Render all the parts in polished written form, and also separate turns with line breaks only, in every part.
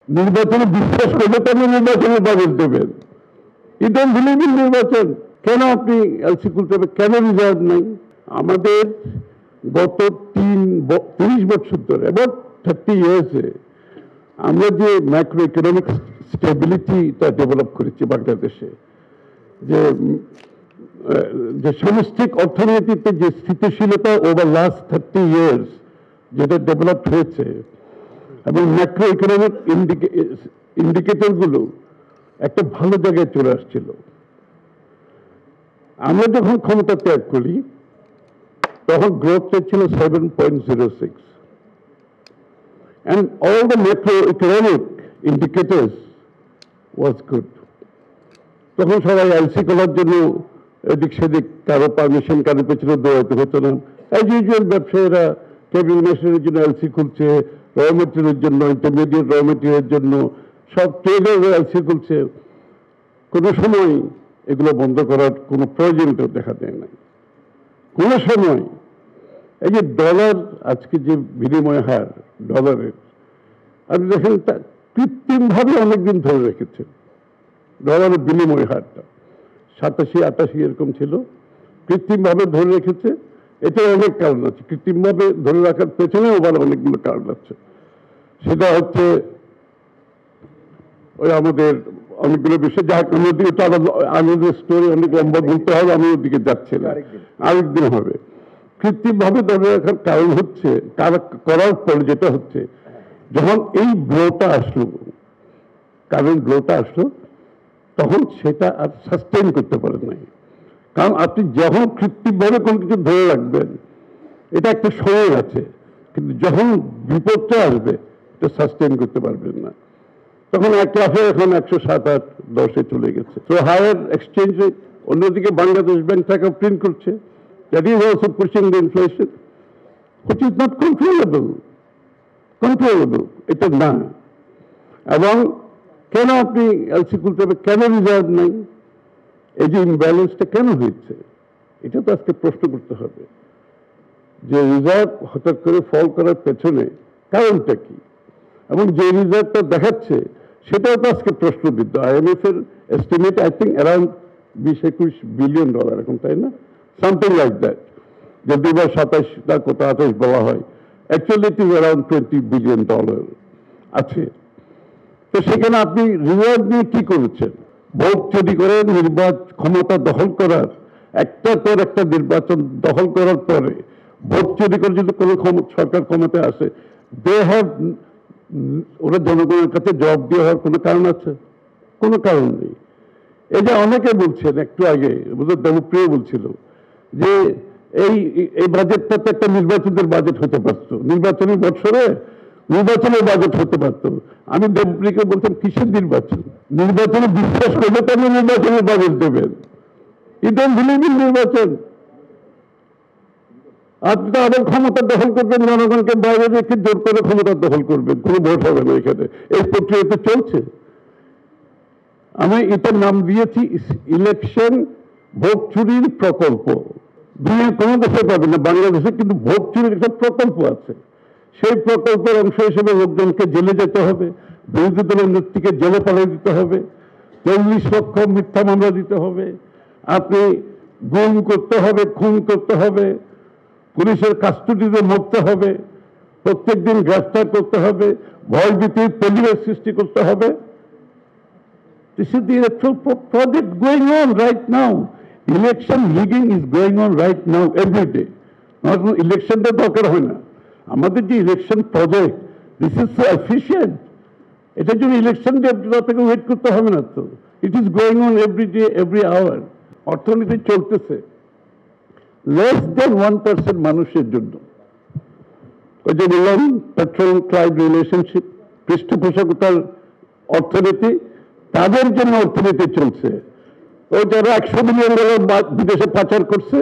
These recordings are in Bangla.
নির্বাচনে বিশ্বাস করলে তো আপনি নির্বাচনের বাজেট দেবেন। ইউ ডোন্ট বিলিভ ইন নির্বাচন, কেন আপনি এলসি খুলতে হবে, কেন রিজার্ভ নাই? আমাদের গত 30 বছর ধরে এবং 30 ইয়ার্সে আমরা যে ম্যাক্রো ইকোনমিক স্টেবিলিটিটা ডেভেলপ করেছি বাংলাদেশে, যে যে সামষ্টিক অর্থনীতিতে যে স্থিতিশীলতা ওভার লাস্ট 30 ইয়ার্স যেটা ডেভেলপ হয়েছে, এবং ম্যাক্রো ইকোনমিক ইন্ডিকেটরগুলো একটা ভালো জায়গায় চলে আসছিল। আমরা যখন ক্ষমতা ত্যাগ করি তখন গ্রোথ রেট ছিল 7.06 and all the macroeconomic indicators was good. তখন সবাই এলসি করার জন্য এদিক সেদিক কারো পারমিশন কারো পেছনে দৌড়াতে হতো না। অ্যাজ ইউজুয়াল ব্যবসায়ীরা কেবিল মেশিনের জন্য এলসি খুলছে, র মেটেরিয়ালের জন্য, ইন্টারমিডিয়েট র মেটেরিয়ালের জন্য, সব ট্রেডার এলসি খুলছে। কোনো সময় এগুলো বন্ধ করার কোনো প্রয়োজনীয়তা দেখা দেয় নাই কোনো সময়। এই যে ডলার, আজকে যে বিনিময় হার ডলারের, আপনি দেখেন তা কৃত্রিমভাবে অনেকদিন ধরে রেখেছেন। ডলারের বিনিময় হারটা 87-88 এরকম ছিল, কৃত্রিমভাবে ধরে রেখেছে। এটা অনেক কারণ আছে, কৃত্রিমভাবে ধরে রাখার পেছনেও আবার অনেকগুলো কারণ আছে। সেটা হচ্ছে ওই আমাদের অনেকগুলো বিষয়, যা অন্যদিকে তো আমাদের স্টোরি অনেক লম্বা বলতে হবে, আমি ওদিকে যাচ্ছি না, আরেকদিন হবে। কৃত্রিমভাবে ধরে রাখার কারণ হচ্ছে, করার পর যেটা হচ্ছে, যখন এই ব্লোটা আসলো, কারণ ব্লোটা আসলো, তখন সেটা আর সাস্টেইন করতে পারেন নাই। কারণ আপনি যখন কৃত্রিমভাবে কোনো কিছু ধরে রাখবেন, এটা একটা সময় আছে, কিন্তু যখন বিপদটা আসবে এটা সাস্টেইন করতে পারবেন না। তখন এক লাফে এখন 107-8-10-এ চলে গেছে। তো হায়ার এক্সচেঞ্জ রেট, অন্যদিকে বাংলাদেশ ব্যাংক টাকা প্রিন্ট করছে, that is also pushing the inflation which is not controllable, এটা না। এবং কেন আপনি এলসি খুলতে হবে, কেন রিজার্ভ নাই, এই যে ইমব্যালেন্সটা কেন হয়েছে, এটা তো আজকে প্রশ্ন করতে হবে। যে রিজার্ভ হঠাৎ করে ফল করার পেছনে কারণটা কি, এবং যে রিজার্ভটা দেখাচ্ছে সেটাও তো আজকে প্রশ্নবিদ্ধ। IMF এর estimate I think around 20-21 billion dollar এখন, তাই না? Something like that. যদি বা 27 না কত 28 বলা হয়, actually it is around 20 billion dollar আছে। তো সেখানে আপনি রিজার্ভ নিয়ে কি করেছেন? ভোট চুরি করে ক্ষমতা দখল করার, একটার পর একটা নির্বাচন দখল করার পরে ভোট চুরি করে যদি কোনো সরকার ক্ষমতায় আসে, দে হ্যাভ, ওরা জনগণের কাছে জবাব দিয়ে হওয়ার কোনো কারণ আছে? কোনো কারণ নেই। এই যে অনেকে বলছেন, একটু আগে বোধহয় দেবপ্রিয় বলছিল যে এই বাজেটটা তো একটা নির্বাচনের বাজেট হতে পারত, নির্বাচনের বছরে নির্বাচনের বাজেট হতে পারত। আমি দেবপ্রিয়কে বলতাম, কিসের নির্বাচন? নির্বাচনে বিশ্বাস করলে তো আপনি নির্বাচনের বাজেট দেবেন। ইউ ডোন্ট বিলিভ ইন নির্বাচন। আপনি তো আবার ক্ষমতা দখল করবেন, জনগণকে বাইরে রেখে জোর করে ক্ষমতা দখল করবেন, কোনো ভোট হবে না এখানে। এই প্রক্রিয়া তো চলছে। আমি এটার নাম দিয়েছি ইলেকশন ভোট চুরির প্রকল্প। দুনিয়া কোনো দেশে পাবে না, বাংলাদেশে কিন্তু ভোট চুরির একটা প্রকল্প আছে। সেই প্রকল্পের অংশ হিসেবে লোকজনকে জেলে যেতে হবে, বিরোধী দলের নেত্রীকে জেলে পাঠিয়ে দিতে হবে, 40 লক্ষ মিথ্যা মামলা দিতে হবে, আপনি গুম করতে হবে, খুন করতে হবে, পুলিশের কাস্টডিতে মরতে হবে, প্রত্যেক দিন গ্রেফতার করতে হবে, ভয়ভীতির পরিবেশ সৃষ্টি করতে হবে। This is the actual project going on right now. Election rigging is going on right now every day. Not election টা দরকার হয় না, আমাদের যে election project, this is so efficient. এটার জন্য ইলেকশন ডে আপনাকে ওয়েট করতে হবে না তো। It is going on every day every hour. অর্থনীতি চলতেছে লেস দেন 1% মানুষের জন্য। ওই যে বললাম পেট্রোল ট্রাইব রিলেশনশিপ, পৃষ্ঠপোষকতার অর্থনীতি, তাদের জন্য অর্থনীতি চলছে। ওই যারা 100 মিলিয়ন ডলার বিদেশে পাচার করছে,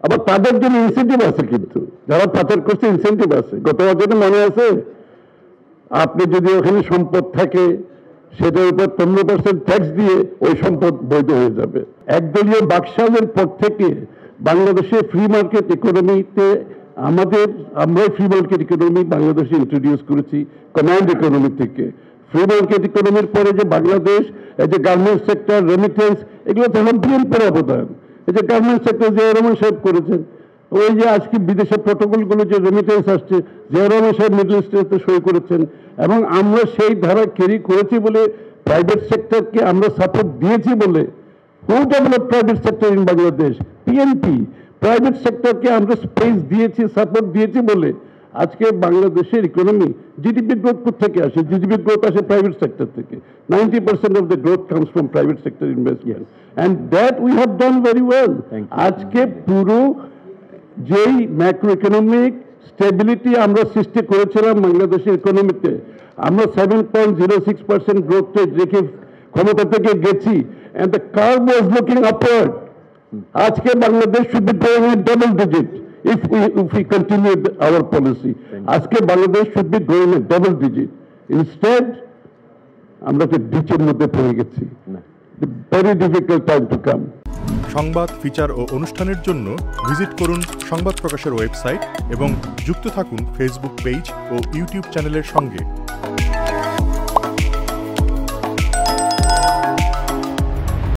আবার তাদের জন্য ইনসেন্টিভ আছে, কিন্তু যারা পাচার করছে ইনসেন্টিভ আছে। গত বছরে মনে আছে, আপনি যদি ওখানে সম্পদ থাকে সেটার উপর 15% ট্যাক্স দিয়ে ওই সম্পদ বৈধ হয়ে যাবে। একদলীয় বাকশালের পর থেকে বাংলাদেশে ফ্রি মার্কেট ইকোনমিতে আমরাই ফ্রি মার্কেট ইকোনমি বাংলাদেশে ইন্ট্রোডিউস করেছি কমান্ড ইকোনমি থেকে। ফ্রি মার্কেট ইকোনমির পরে যে বাংলাদেশ, এই যে গার্মেন্টস সেক্টর, রেমিটেন্স, এগুলো তো এখন বিএনপির অবদান। এই যে গার্মেন্টস সেক্টর জিয়া রহমান সাহেব করেছেন, ওই যে আজকে বিদেশের প্রটোকলগুলো যে রেমিটেন্স আসছে, জিয়া রহমান সাহেব মিডল ইস্টে সই করেছেন, এবং আমরা সেই ধারা ক্যারি করেছি বলে, প্রাইভেট সেক্টরকে আমরা সাপোর্ট দিয়েছি বলে, who develop private sector in Bangladesh? BNP. Private সেক্টরকে আমরা স্পেস দিয়েছি, সাপোর্ট দিয়েছি বলে আজকে বাংলাদেশের ইকোনমি, জিডিপি গ্রোথ থেকে আসে, জিডিপি গ্রোথ আসে প্রাইভেট সেক্টর থেকে। 90% of the growth comes from private sector investment, and that we have done very well. আজকে পুরো যেই ম্যাক্রো ইকোনমিক স্টেবিলিটি আমরা সৃষ্টি করেছিলাম বাংলাদেশের ইকোনমিতে, আমরা 7.06% গ্রোথ রেট রেখে ক্ষমতা থেকে গেছি, and the curve was looking upward. আজকে Bangladesh should be growing in double digit if we continue our policy. আজকে Bangladesh should be growing in double digit. Instead, আমরা একটা ডিচের মধ্যে পড়ে গেছি। Very difficult time to come.
সংবাদ, ফিচার ও অনুষ্ঠানের জন্য ভিজিট করুন সংবাদ প্রকাশের ওয়েবসাইট এবং যুক্ত থাকুন ফেসবুক পেজ ও ইউটিউব চ্যানেলের সঙ্গে।